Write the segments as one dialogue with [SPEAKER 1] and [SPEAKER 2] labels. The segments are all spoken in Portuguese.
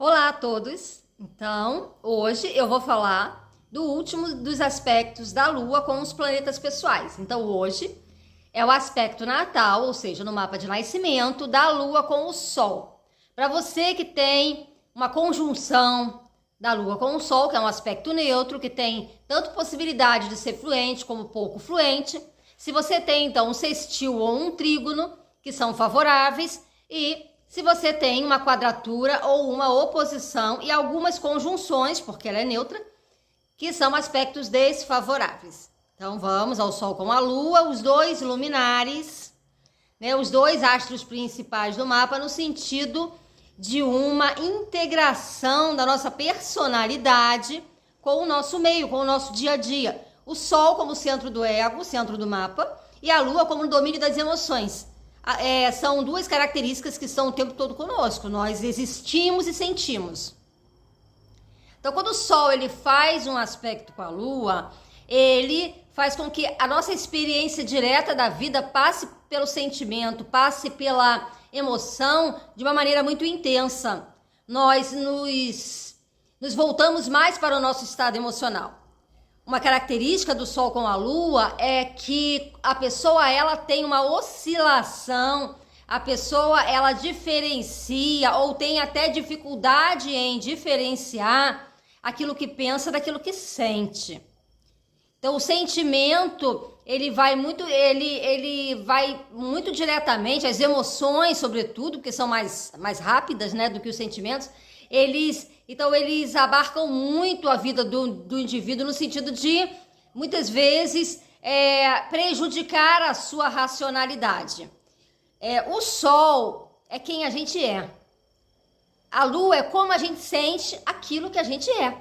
[SPEAKER 1] Olá a todos! Então, hoje eu vou falar do último dos aspectos da Lua com os planetas pessoais. Então, hoje é o aspecto natal, ou seja, no mapa de nascimento, da Lua com o Sol. Para você que tem uma conjunção da Lua com o Sol, que é um aspecto neutro, que tem tanto possibilidade de ser fluente como pouco fluente. Se você tem, então, um sextil ou um trígono, que são favoráveis, e se você tem uma quadratura ou uma oposição e algumas conjunções, porque ela é neutra, que são aspectos desfavoráveis. Então vamos ao Sol com a Lua, os dois luminares, né, os dois astros principais do mapa, no sentido de uma integração da nossa personalidade com o nosso meio, com o nosso dia a dia. O Sol como centro do ego, centro do mapa, e a Lua como o domínio das emoções. São duas características que estão o tempo todo conosco. Nós existimos e sentimos. Então, quando o Sol ele faz um aspecto com a Lua, ele faz com que a nossa experiência direta da vida passe pelo sentimento, passe pela emoção de uma maneira muito intensa. Nós nos voltamos mais para o nosso estado emocional. Uma característica do Sol com a Lua é que a pessoa ela tem uma oscilação, a pessoa ela diferencia ou tem até dificuldade em diferenciar aquilo que pensa daquilo que sente. Então o sentimento ele vai muito diretamente, as emoções sobretudo, porque são mais rápidas, né, do que os sentimentos, eles abarcam muito a vida do indivíduo no sentido de, muitas vezes, prejudicar a sua racionalidade. O Sol é quem a gente é. A Lua é como a gente sente aquilo que a gente é.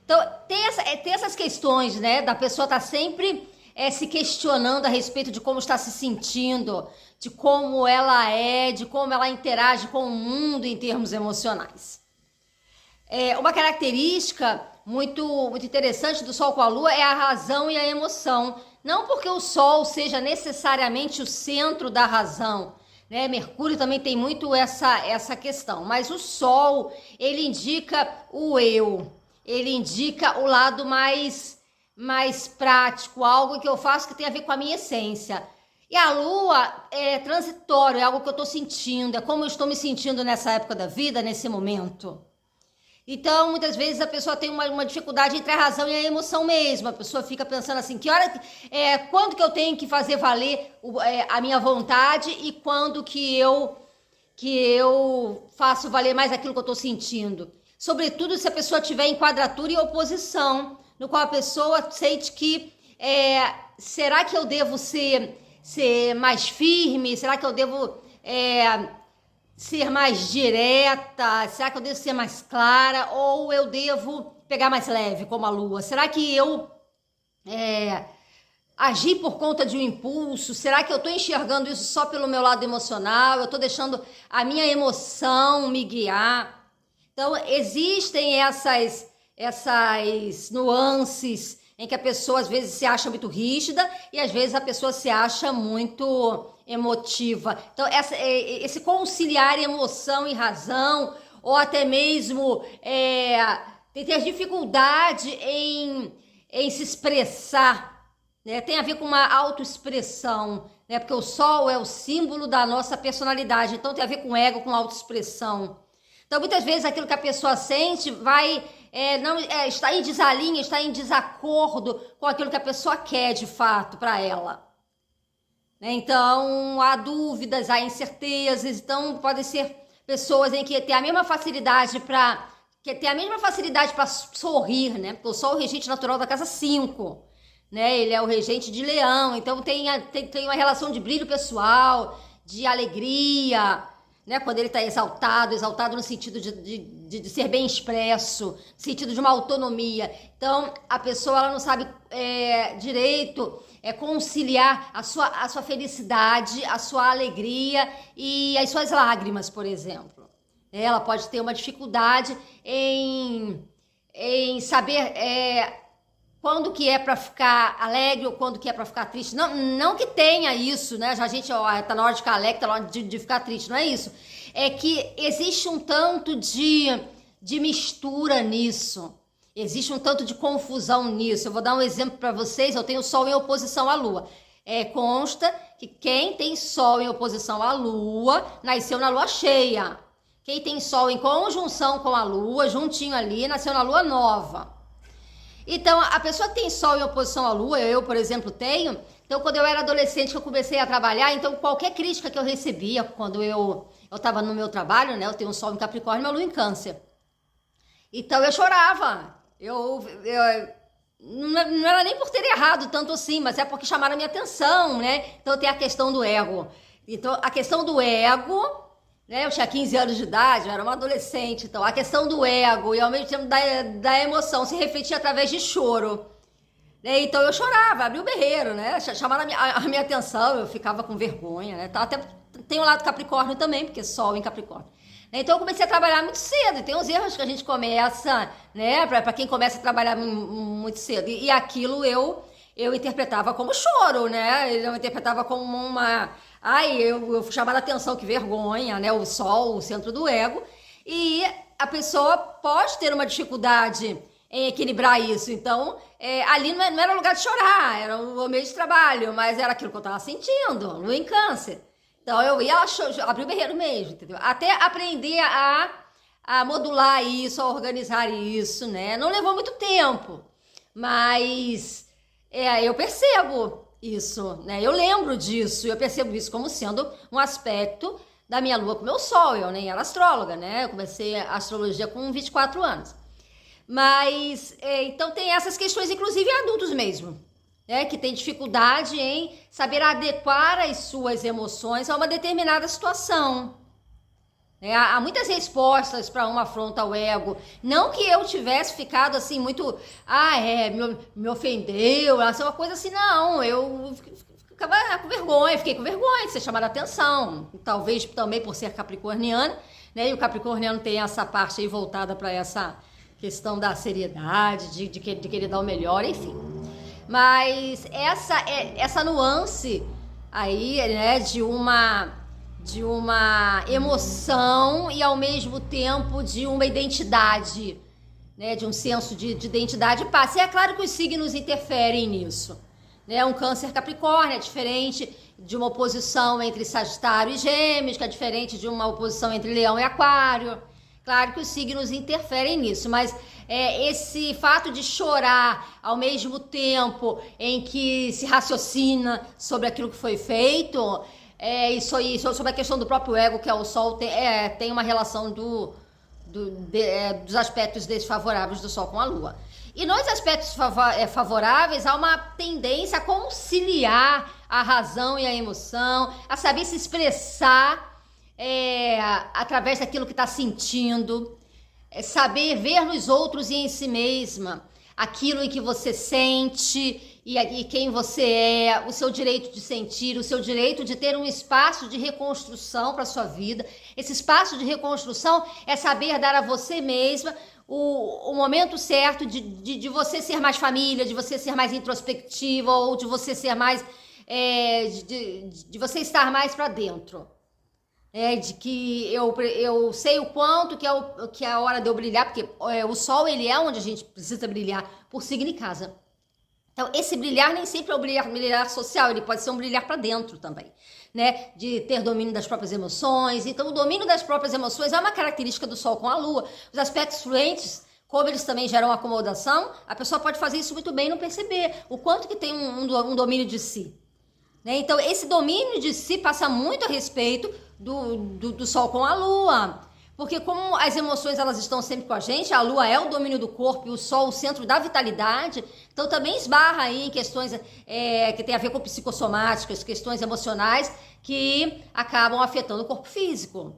[SPEAKER 1] Então, tem essas questões, né, da pessoa estar sempre se questionando a respeito de como está se sentindo, de como ela é, de como ela interage com o mundo em termos emocionais. Uma característica muito interessante do Sol com a Lua é a razão e a emoção. Não porque o Sol seja necessariamente o centro da razão, né? Mercúrio também tem muito essa questão, mas o Sol, ele indica o eu, ele indica o lado mais prático, algo que eu faço que tem a ver com a minha essência. E a Lua é transitório, é algo que eu estou sentindo, é como eu estou me sentindo nessa época da vida, nesse momento. Então, muitas vezes a pessoa tem uma dificuldade entre a razão e a emoção mesmo. A pessoa fica pensando assim, quando que eu tenho que fazer valer a minha vontade e quando que eu faço valer mais aquilo que eu estou sentindo. Sobretudo se a pessoa tiver em quadratura e oposição, no qual a pessoa sente que será que eu devo ser mais firme? Será que eu devo ser mais direta? Será que eu devo ser mais clara? Ou eu devo pegar mais leve, como a Lua? Será que eu agir por conta de um impulso? Será que eu estou enxergando isso só pelo meu lado emocional? Eu estou deixando a minha emoção me guiar? Então, existem essas nuances em que a pessoa às vezes se acha muito rígida e às vezes a pessoa se acha muito emotiva. Então, esse conciliar emoção e razão, ou até mesmo ter dificuldade em se expressar, né? Tem a ver com uma autoexpressão, né? Porque o Sol é o símbolo da nossa personalidade, então tem a ver com ego, com autoexpressão. Então, muitas vezes aquilo que a pessoa sente está em desalinho, está em desacordo com aquilo que a pessoa quer de fato para ela. Então, há dúvidas, há incertezas. Então, podem ser pessoas em que têm a mesma facilidade para sorrir, né? Porque o Sol é o regente natural da casa 5, né? Ele é o regente de Leão, então tem uma relação de brilho pessoal, de alegria, né? Quando ele está exaltado no sentido de ser bem expresso, no sentido de uma autonomia. Então, a pessoa ela não sabe direito conciliar a sua felicidade, a sua alegria e as suas lágrimas, por exemplo. Ela pode ter uma dificuldade em saber quando que é para ficar alegre ou quando que é para ficar triste. Não que tenha isso, né? Já a gente tá na hora de ficar alegre, tá na hora de ficar triste, não é isso. É que existe um tanto de de mistura nisso. Existe um tanto de confusão nisso. Eu vou dar um exemplo para vocês. Eu tenho Sol em oposição à Lua. Consta que quem tem Sol em oposição à Lua nasceu na Lua cheia. Quem tem Sol em conjunção com a Lua, juntinho ali, nasceu na Lua nova. Então, a pessoa que tem Sol em oposição à Lua, eu, por exemplo, tenho. Então, quando eu era adolescente, que eu comecei a trabalhar, então qualquer crítica que eu recebia quando eu estava no meu trabalho, né? Eu tenho um Sol em Capricórnio e uma Lua em Câncer. Então, eu chorava. Não era nem por ter errado tanto assim, mas é porque chamaram a minha atenção, né? Então, tem a questão do ego. Então, a questão do ego, né? Eu tinha 15 anos de idade, eu era uma adolescente. Então, a questão do ego e ao mesmo tempo da emoção se refletia através de choro. Então eu chorava, abri o berreiro, né? Chamaram a minha atenção, eu ficava com vergonha, né? Até tem um lado Capricórnio também, porque Sol em Capricórnio. Então eu comecei a trabalhar muito cedo, e tem uns erros que a gente começa, né? Pra quem começa a trabalhar muito cedo. E aquilo eu interpretava como choro, né? Eu interpretava como uma... eu fui chamada a atenção, que vergonha, né? O Sol, o centro do ego. E a pessoa pode ter uma dificuldade em equilibrar isso. Então, ali não era lugar de chorar, era o meio de trabalho, mas era aquilo que eu estava sentindo, Lua em Câncer. Então, eu ia abrir o berreiro mesmo, entendeu? Até aprender a modular isso, a organizar isso, né? Não levou muito tempo, mas eu percebo isso, né? Eu lembro disso, eu percebo isso como sendo um aspecto da minha Lua com o meu Sol. Eu nem era astróloga, né? Eu comecei a astrologia com 24 anos. Mas, então tem essas questões, inclusive adultos mesmo, né, que tem dificuldade em saber adequar as suas emoções a uma determinada situação. Há muitas respostas para uma afronta ao ego. Não que eu tivesse ficado assim muito, me ofendeu, uma coisa assim, não. Eu ficava com vergonha, fiquei com vergonha de ser chamada a atenção. Talvez também por ser capricorniana, né, e o capricorniano tem essa parte aí voltada para essa questão da seriedade, de querer dar o melhor, enfim. Mas essa nuance aí, né, de uma emoção e ao mesmo tempo de uma identidade, né, de um senso de identidade passa. E é claro que os signos interferem nisso, né? Um Câncer Capricórnio é diferente de uma oposição entre Sagitário e Gêmeos, que é diferente de uma oposição entre Leão e Aquário. Claro que os signos interferem nisso, mas esse fato de chorar ao mesmo tempo em que se raciocina sobre aquilo que foi feito, isso aí, sobre a questão do próprio ego, que é o Sol, tem uma relação dos aspectos desfavoráveis do Sol com a Lua. E nos aspectos favoráveis, há uma tendência a conciliar a razão e a emoção, a saber se expressar através daquilo que está sentindo, saber ver nos outros e em si mesma aquilo em que você sente e quem você é, o seu direito de sentir, o seu direito de ter um espaço de reconstrução para sua vida. Esse espaço de reconstrução é saber dar a você mesma o momento certo de você ser mais família, de você ser mais introspectiva, ou de você ser mais de você estar mais para dentro. De que eu sei o quanto que é a hora de eu brilhar, porque o Sol, ele é onde a gente precisa brilhar, por signo e casa. Então, esse brilhar nem sempre é um brilhar social, ele pode ser um brilhar para dentro também, né? De ter domínio das próprias emoções. Então, o domínio das próprias emoções é uma característica do Sol com a Lua. Os aspectos fluentes, como eles também geram acomodação, a pessoa pode fazer isso muito bem e não perceber o quanto que tem um domínio de si. Então, esse domínio de si passa muito a respeito do Sol com a Lua. Porque como as emoções elas estão sempre com a gente, a Lua é o domínio do corpo e o Sol o centro da vitalidade, então também esbarra aí em questões que tem a ver com psicossomáticas, questões emocionais que acabam afetando o corpo físico.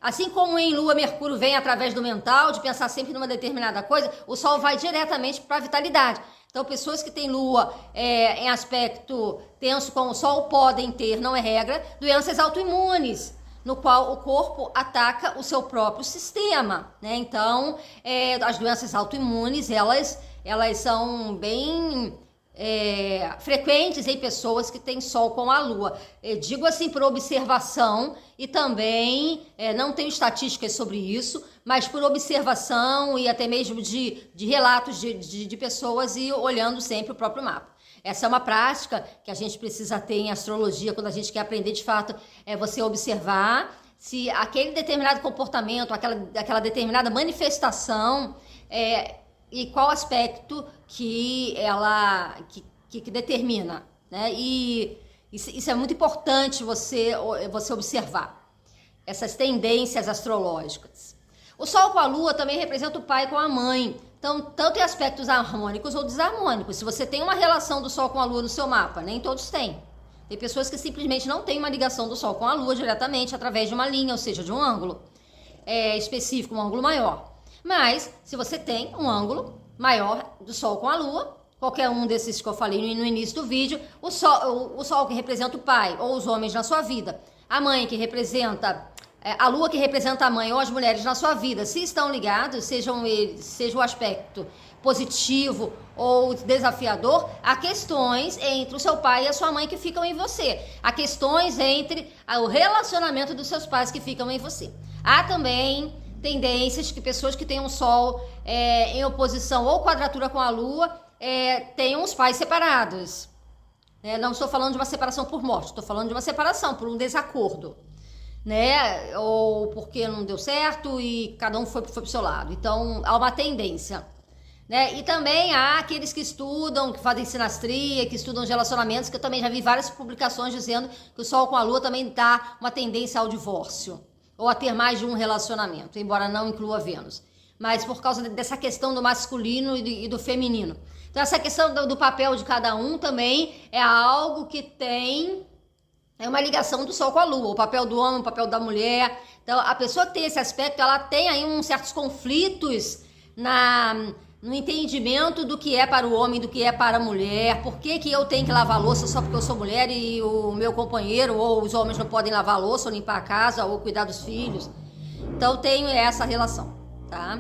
[SPEAKER 1] Assim como em Lua, Mercúrio vem através do mental, de pensar sempre numa determinada coisa, o Sol vai diretamente para a vitalidade. Então, pessoas que têm Lua em aspecto tenso com o Sol podem ter, não é regra, doenças autoimunes, no qual o corpo ataca o seu próprio sistema, né? Então, as doenças autoimunes, elas são bem frequentes em pessoas que têm Sol com a Lua. Digo assim por observação e também não tenho estatísticas sobre isso, mas por observação e até mesmo de relatos de pessoas e olhando sempre o próprio mapa. Essa é uma prática que a gente precisa ter em astrologia quando a gente quer aprender de fato, você observar se aquele determinado comportamento, aquela determinada manifestação, e qual aspecto que ela que determina, né? E isso é muito importante você observar, essas tendências astrológicas. O Sol com a Lua também representa o pai com a mãe. Então, tanto em aspectos harmônicos ou desarmônicos. Se você tem uma relação do Sol com a Lua no seu mapa, nem todos têm. Tem pessoas que simplesmente não têm uma ligação do Sol com a Lua diretamente através de uma linha, ou seja, de um ângulo específico, um ângulo maior. Mas, se você tem um ângulo maior do Sol com a Lua, qualquer um desses que eu falei no início do vídeo, o Sol que representa o pai ou os homens na sua vida, a mãe que representa... a Lua que representa a mãe ou as mulheres na sua vida, se estão ligados, seja o aspecto positivo ou desafiador, há questões entre o seu pai e a sua mãe que ficam em você. Há questões entre o relacionamento dos seus pais que ficam em você. Há também tendências que pessoas que têm um Sol em oposição ou quadratura com a Lua tenham os pais separados. Não estou falando de uma separação por morte, estou falando de uma separação por um desacordo, né? Ou porque não deu certo e cada um foi pro seu lado. Então, há uma tendência, né? E também há aqueles que estudam, que fazem sinastria, que estudam os relacionamentos, que eu também já vi várias publicações dizendo que o Sol com a Lua também dá uma tendência ao divórcio, ou a ter mais de um relacionamento, embora não inclua Vênus. Mas por causa dessa questão do masculino e do feminino. Então, essa questão do papel de cada um também é algo que tem... uma ligação do Sol com a Lua, o papel do homem, o papel da mulher. Então, a pessoa que tem esse aspecto, ela tem aí uns certos conflitos no entendimento do que é para o homem, do que é para a mulher. Por que eu tenho que lavar a louça só porque eu sou mulher e o meu companheiro ou os homens não podem lavar a louça ou limpar a casa ou cuidar dos filhos? Então, tenho essa relação, tá?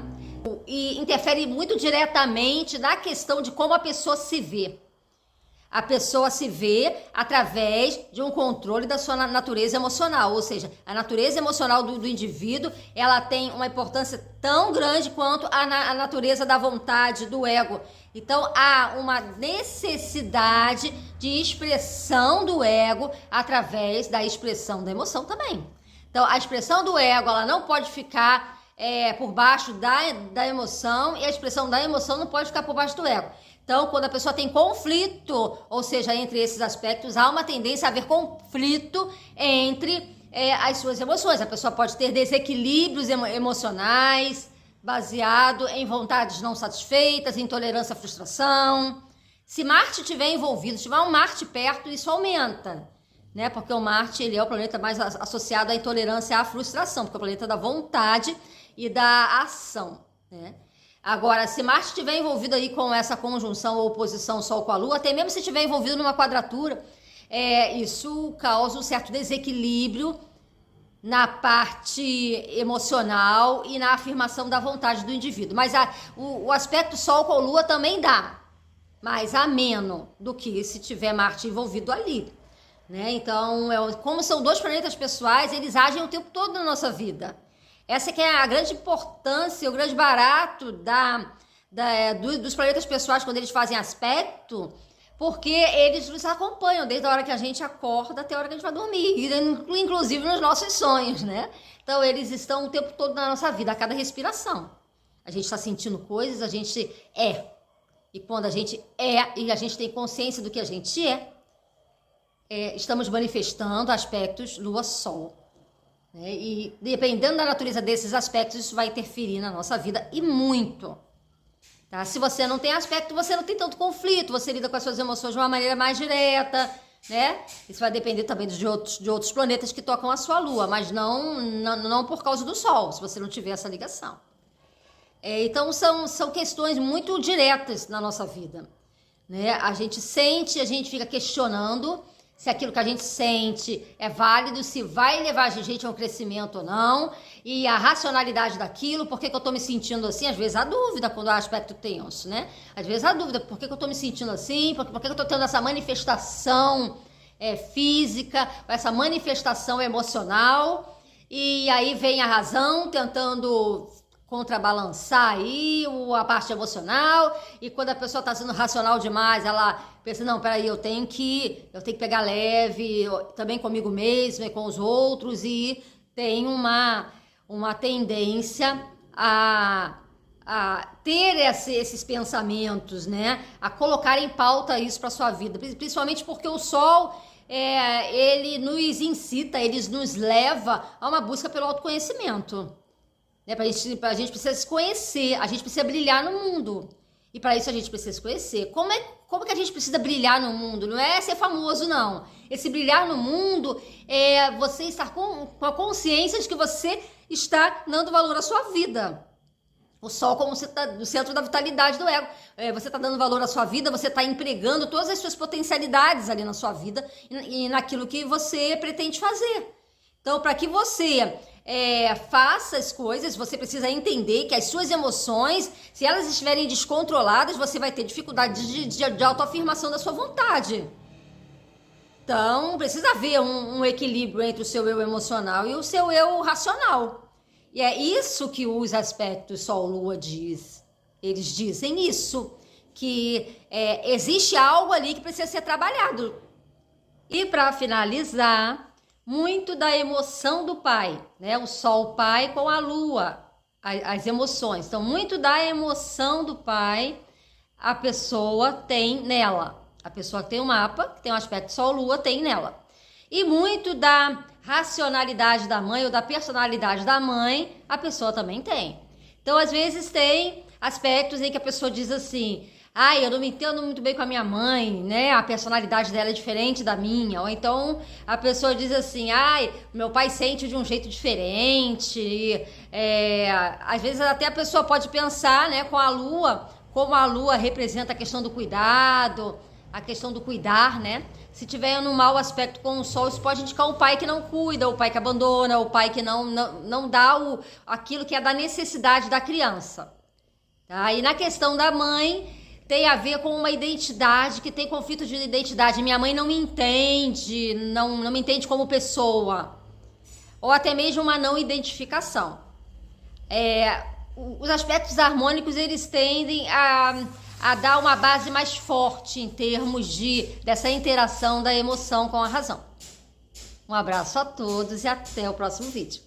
[SPEAKER 1] E interfere muito diretamente na questão de como a pessoa se vê. A pessoa se vê através de um controle da sua natureza emocional, ou seja, a natureza emocional do indivíduo, ela tem uma importância tão grande quanto a natureza da vontade, do ego. Então, há uma necessidade de expressão do ego através da expressão da emoção também. Então, a expressão do ego, ela não pode ficar por baixo da emoção, e a expressão da emoção não pode ficar por baixo do ego. Então, quando a pessoa tem conflito, ou seja, entre esses aspectos, há uma tendência a haver conflito entre as suas emoções. A pessoa pode ter desequilíbrios emocionais, baseado em vontades não satisfeitas, intolerância à frustração. Se Marte estiver envolvido, se tiver um Marte perto, isso aumenta, né? Porque o Marte, ele é o planeta mais associado à intolerância à frustração, porque é o planeta da vontade e da ação, né? Agora, se Marte estiver envolvido aí com essa conjunção ou oposição Sol com a Lua, até mesmo se estiver envolvido numa quadratura, isso causa um certo desequilíbrio na parte emocional e na afirmação da vontade do indivíduo. Mas o aspecto Sol com a Lua também dá, mas ameno do que se tiver Marte envolvido ali, né? Então, como são dois planetas pessoais, eles agem o tempo todo na nossa vida. Essa que é a grande importância, o grande barato dos planetas pessoais quando eles fazem aspecto, porque eles nos acompanham desde a hora que a gente acorda até a hora que a gente vai dormir, inclusive nos nossos sonhos, né? Então, eles estão o tempo todo na nossa vida, a cada respiração. A gente está sentindo coisas, a gente é. E quando a gente e a gente tem consciência do que a gente estamos manifestando aspectos Lua-Sol. E dependendo da natureza desses aspectos, isso vai interferir na nossa vida e muito. Tá? Se você não tem aspecto, você não tem tanto conflito, você lida com as suas emoções de uma maneira mais direta, né? Isso vai depender também de outros planetas que tocam a sua Lua, mas não por causa do Sol, se você não tiver essa ligação. Então, são questões muito diretas na nossa vida, né? A gente sente, a gente fica questionando se aquilo que a gente sente é válido, se vai levar a gente a um crescimento ou não, e a racionalidade daquilo, por que eu tô me sentindo assim, às vezes há dúvida quando há aspecto tenso, né? Às vezes há dúvida, por que eu tô me sentindo assim, por que eu tô tendo essa manifestação física, essa manifestação emocional, e aí vem a razão tentando contrabalançar aí a parte emocional, e quando a pessoa está sendo racional demais, ela pensa, não, peraí, eu tenho que pegar leve, também comigo mesma e com os outros, e tem uma tendência a ter esses pensamentos, né, a colocar em pauta isso para sua vida, principalmente porque o Sol, ele nos incita, ele nos leva a uma busca pelo autoconhecimento. A gente precisa se conhecer, a gente precisa brilhar no mundo. E para isso a gente precisa se conhecer. Como que a gente precisa brilhar no mundo? Não é ser famoso, não. Esse brilhar no mundo é você estar com a consciência de que você está dando valor à sua vida. O Sol como o centro da vitalidade do ego. Você está dando valor à sua vida, você está empregando todas as suas potencialidades ali na sua vida e naquilo que você pretende fazer. Então, para que você faça as coisas, você precisa entender que as suas emoções, se elas estiverem descontroladas, você vai ter dificuldade de autoafirmação da sua vontade. Então, precisa haver um equilíbrio entre o seu eu emocional e o seu eu racional. E é isso que os aspectos Sol-Lua diz. Eles dizem isso, que existe algo ali que precisa ser trabalhado. E para finalizar, muito da emoção do pai, né? O Sol pai com a Lua, as emoções. Então, muito da emoção do pai a pessoa tem nela. A pessoa que tem um mapa, que tem um aspecto Sol-Lua, tem nela. E muito da racionalidade da mãe ou da personalidade da mãe, a pessoa também tem. Então, às vezes, tem aspectos em que a pessoa diz assim: eu não me entendo muito bem com a minha mãe, né? A personalidade dela é diferente da minha. Ou então a pessoa diz assim: meu pai sente de um jeito diferente. Às vezes até a pessoa pode pensar, né, com a Lua, como a Lua representa a questão do cuidado, a questão do cuidar, né? Se tiver um mau aspecto com o Sol, isso pode indicar um pai que não cuida, o pai que abandona, o pai que não dá aquilo que é da necessidade da criança. Tá? E na questão da mãe, tem a ver com uma identidade, que tem conflito de identidade. Minha mãe não me entende, não me entende como pessoa. Ou até mesmo uma não identificação. Os aspectos harmônicos, eles tendem a dar uma base mais forte em termos dessa interação da emoção com a razão. Um abraço a todos e até o próximo vídeo.